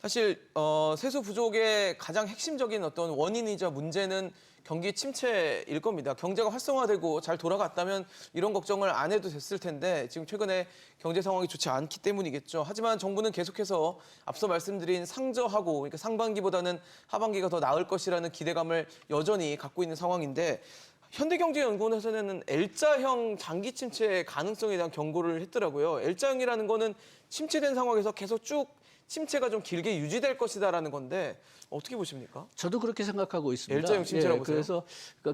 사실 세수 부족의 가장 핵심적인 어떤 원인이자 문제는 경기 침체일 겁니다. 경제가 활성화되고 잘 돌아갔다면 이런 걱정을 안 해도 됐을 텐데 지금 최근에 경제 상황이 좋지 않기 때문이겠죠. 하지만 정부는 계속해서 앞서 말씀드린 상저하고 그러니까 상반기보다는 하반기가 더 나을 것이라는 기대감을 여전히 갖고 있는 상황인데 현대경제연구원에서는 L자형 장기 침체 가능성에 대한 경고를 했더라고요. L자형이라는 거는 침체된 상황에서 계속 쭉 침체가 좀 길게 유지될 것이다라는 건데 어떻게 보십니까? 저도 그렇게 생각하고 있습니다. L자형 침체라고 보세요? 그래서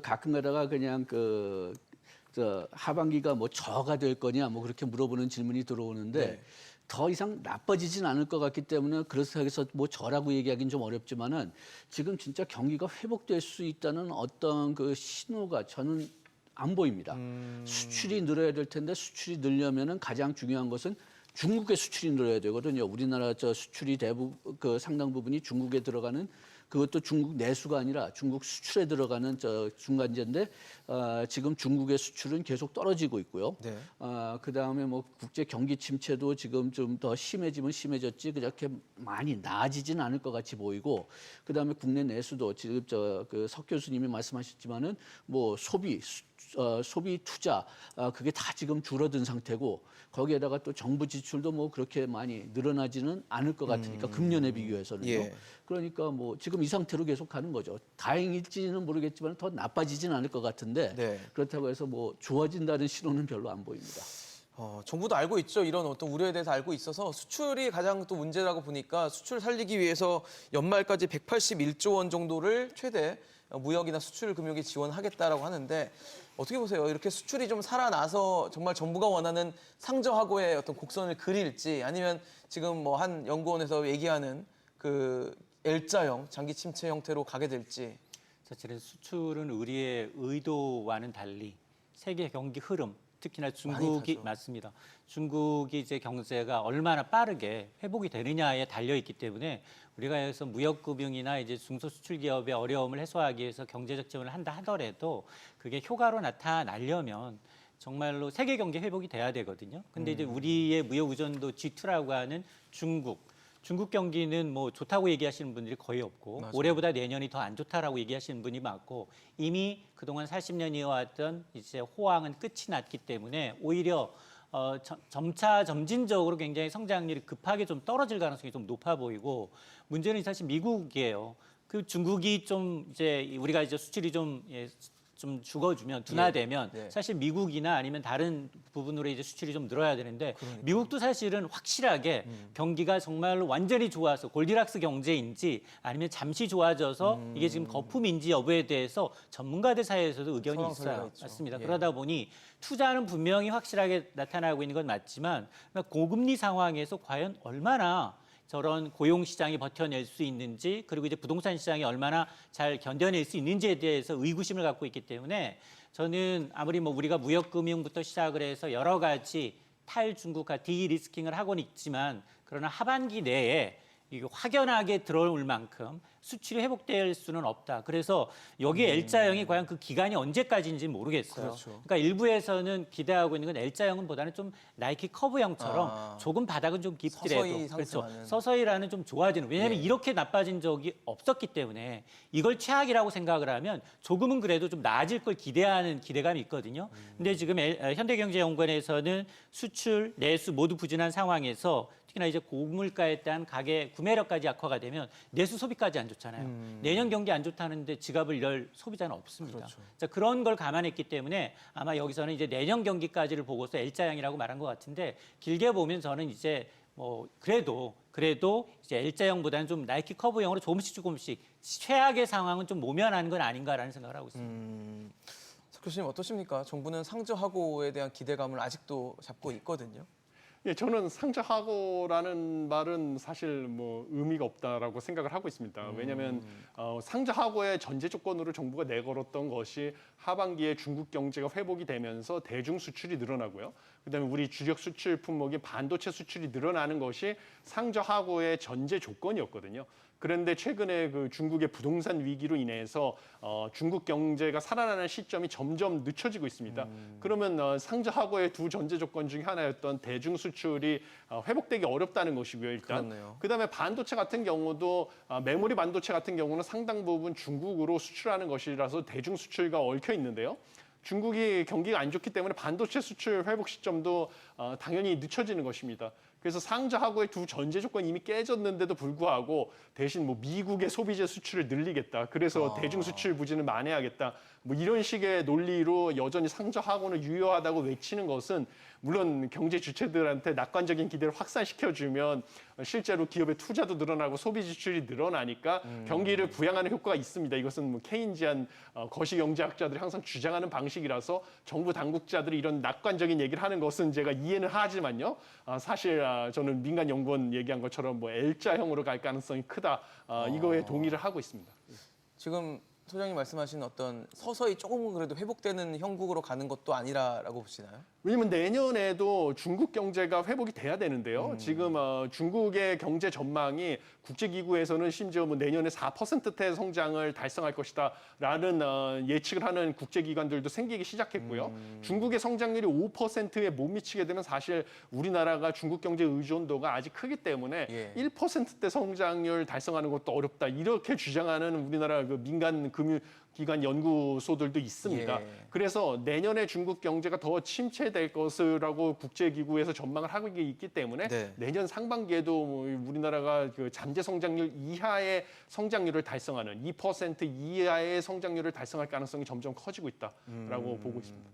가끔 가다가 그냥 하반기가 뭐 저가 될 거냐 뭐 그렇게 물어보는 질문이 들어오는데 네. 더 이상 나빠지진 않을 것 같기 때문에 그래서 해서 뭐 저라고 얘기하기는 좀 어렵지만은 지금 진짜 경기가 회복될 수 있다는 어떤 그 신호가 저는 안 보입니다. 수출이 늘어야 될 텐데 수출이 늘려면은 가장 중요한 것은 중국의 수출이 늘어야 되거든요. 우리나라 수출이 대부분 상당 부분이 중국에 들어가는 그것도 중국 내수가 아니라 중국 수출에 들어가는 중간재인데 지금 중국의 수출은 계속 떨어지고 있고요. 네. 그다음에 뭐 국제 경기 침체도 지금 좀 더 심해지면 심해졌지 그렇게 많이 나아지진 않을 것 같이 보이고 그다음에 국내 내수도 지금 석 교수님이 말씀하셨지만은 뭐 소비 투자 그게 다 지금 줄어든 상태고 거기에다가 또 정부 지출도 뭐 그렇게 많이 늘어나지는 않을 것 같으니까 금년에 비교해서는요. 예. 그러니까 뭐 지금 이 상태로 계속 가는 거죠. 다행일지는 모르겠지만 더 나빠지지는 않을 것 같은데 네. 그렇다고 해서 뭐 좋아진다는 신호는 별로 안 보입니다. 정부도 알고 있죠. 이런 어떤 우려에 대해서 알고 있어서 수출이 가장 또 문제라고 보니까 수출 살리기 위해서 연말까지 181조 원 정도를 최대 무역이나 수출 금융에 지원하겠다라고 하는데 어떻게 보세요? 이렇게 수출이 좀 살아나서 정말 정부가 원하는 상저하고의 어떤 곡선을 그릴지 아니면 지금 뭐 한 연구원에서 얘기하는 그 L자형 장기 침체 형태로 가게 될지. 사실은 수출은 우리의 의도와는 달리 세계 경기 흐름, 특히나 중국이 타죠. 맞습니다. 중국이 이제 경제가 얼마나 빠르게 회복이 되느냐에 달려 있기 때문에 우리가 여기서 무역금융이나 이제 중소수출 기업의 어려움을 해소하기 위해서 경제적 지원을 한다 하더라도 그게 효과로 나타나려면 정말로 세계 경제 회복이 돼야 되거든요. 근데 이제 우리의 무역 의존도 G2라고 하는 중국 경기는 뭐 좋다고 얘기하시는 분들이 거의 없고 맞아요. 올해보다 내년이 더 안 좋다라고 얘기하시는 분이 많고 이미 그동안 40년 이어왔던 이제 호황은 끝이 났기 때문에 오히려 점차 점진적으로 굉장히 성장률이 급하게 좀 떨어질 가능성이 좀 높아 보이고 문제는 사실 미국이에요. 그 중국이 좀 이제 우리가 이제 수출이 좀 죽어주면 둔화되면 예. 사실 미국이나 아니면 다른 부분으로 이제 수출이 좀 늘어야 되는데 그러니까요. 미국도 사실은 확실하게 경기가 정말로 완전히 좋아서 골디락스 경제인지 아니면 잠시 좋아져서 이게 지금 거품인지 여부에 대해서 전문가들 사이에서도 의견이 설왕설래가 있어요. 있죠. 맞습니다. 예. 그러다 보니 투자는 분명히 확실하게 나타나고 있는 건 맞지만 고금리 상황에서 과연 얼마나 저런 고용 시장이 버텨낼 수 있는지 그리고 이제 부동산 시장이 얼마나 잘 견뎌낼 수 있는지에 대해서 의구심을 갖고 있기 때문에 저는 아무리 뭐 우리가 무역금융부터 시작을 해서 여러 가지 탈중국화 디리스킹을 하고는 있지만 그러나 하반기 내에 이게 확연하게 들어올 만큼 수출이 회복될 수는 없다. 그래서 여기 L자형이 과연 그 기간이 언제까지인지 모르겠어요. 그렇죠. 그러니까 일부에서는 기대하고 있는 건 L자형은보다는 좀 나이키 커브형처럼 조금 바닥은 좀 깊더라도 서서히 그렇죠. 상승하는. 서서히라는 좀 좋아지는. 왜냐하면 예. 이렇게 나빠진 적이 없었기 때문에 이걸 최악이라고 생각을 하면 조금은 그래도 좀 나아질 걸 기대하는 기대감이 있거든요. 근데 지금 현대경제연구원에서는 수출, 내수 모두 부진한 상황에서 특히나 이제 고물가에 대한 가계 구매력까지 악화가 되면 내수 소비까지 안 좋잖아요. 내년 경기 안 좋다는데 지갑을 열 소비자는 없습니다. 그렇죠. 자, 그런 걸 감안했기 때문에 아마 여기서는 이제 내년 경기까지를 보고서 L자형이라고 말한 것 같은데 길게 보면 저는 이제 뭐 그래도 이제 L자형보다는 좀 나이키 커브형으로 조금씩 최악의 상황은 좀 모면하는 건 아닌가라는 생각을 하고 있습니다. 석 교수님 어떠십니까? 정부는 상저하고에 대한 기대감을 아직도 잡고 있거든요. 예, 저는 상저하고라는 말은 사실 뭐 의미가 없다라고 생각을 하고 있습니다. 왜냐하면 상저하고의 전제 조건으로 정부가 내걸었던 것이 하반기에 중국 경제가 회복이 되면서 대중 수출이 늘어나고요. 그다음에 우리 주력 수출 품목인 반도체 수출이 늘어나는 것이 상저하고의 전제 조건이었거든요. 그런데 최근에 그 중국의 부동산 위기로 인해서 중국 경제가 살아나는 시점이 점점 늦춰지고 있습니다. 그러면 상저하고의 두 전제 조건 중에 하나였던 대중 수출이 회복되기 어렵다는 것이고요. 일단 그렇네요. 그다음에 반도체 같은 경우도 메모리 반도체 같은 경우는 상당 부분 중국으로 수출하는 것이라서 대중 수출과 얽혀 있는데요. 중국이 경기가 안 좋기 때문에 반도체 수출 회복 시점도 당연히 늦춰지는 것입니다. 그래서 상저하고의 두 전제 조건이 이미 깨졌는데도 불구하고 대신 뭐 미국의 소비재 수출을 늘리겠다. 그래서 대중 수출 부진을 만회하겠다. 뭐 이런 식의 논리로 여전히 상저하고는 유효하다고 외치는 것은 물론 경제 주체들한테 낙관적인 기대를 확산시켜주면 실제로 기업의 투자도 늘어나고 소비 지출이 늘어나니까 경기를 부양하는 효과가 있습니다. 이것은 뭐 케인지안 거시경제학자들이 항상 주장하는 방식이라서 정부 당국자들이 이런 낙관적인 얘기를 하는 것은 제가 이해는 하지만요. 사실 저는 민간 연구원 얘기한 것처럼 뭐 L자형으로 갈 가능성이 크다. 이거에 동의를 하고 있습니다. 지금 소장님 말씀하신 어떤 서서히 조금은 그래도 회복되는 형국으로 가는 것도 아니라라고 보시나요? 왜냐면 내년에도 중국 경제가 회복이 돼야 되는데요. 지금 중국의 경제 전망이 국제기구에서는 심지어 뭐 내년에 4%대 성장을 달성할 것이다라는 예측을 하는 국제기관들도 생기기 시작했고요. 중국의 성장률이 5%에 못 미치게 되면 사실 우리나라가 중국 경제 의존도가 아직 크기 때문에 예. 1%대 성장률 달성하는 것도 어렵다. 이렇게 주장하는 우리나라 그 민간 금융기관 연구소들도 있습니다. 예. 그래서 내년에 중국 경제가 더 침체될 것이라고 국제기구에서 전망을 하고 있기 때문에 네. 내년 상반기에도 뭐 우리나라가 그 잠재 성장률 이하의 성장률을 달성하는 2% 이하의 성장률을 달성할 가능성이 점점 커지고 있다라고 보고 있습니다.